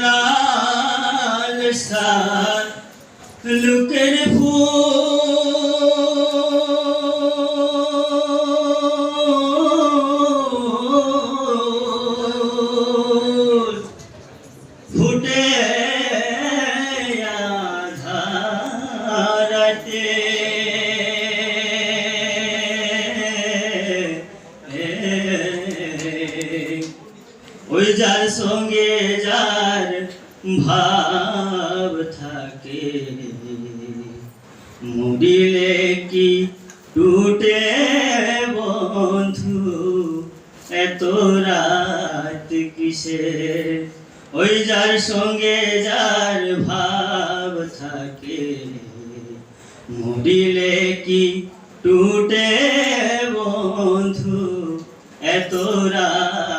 লাল সার লুকের ফুল ফুটে আধারাতে ওই যার সঙ্গে যার ভাব থাকে মরিলে কি টুটে বন্ধু এত রাত কিসের ওই যার সঙ্গে যার ভাব থাকে মরিলে কি টুটে বন্ধু এত রাত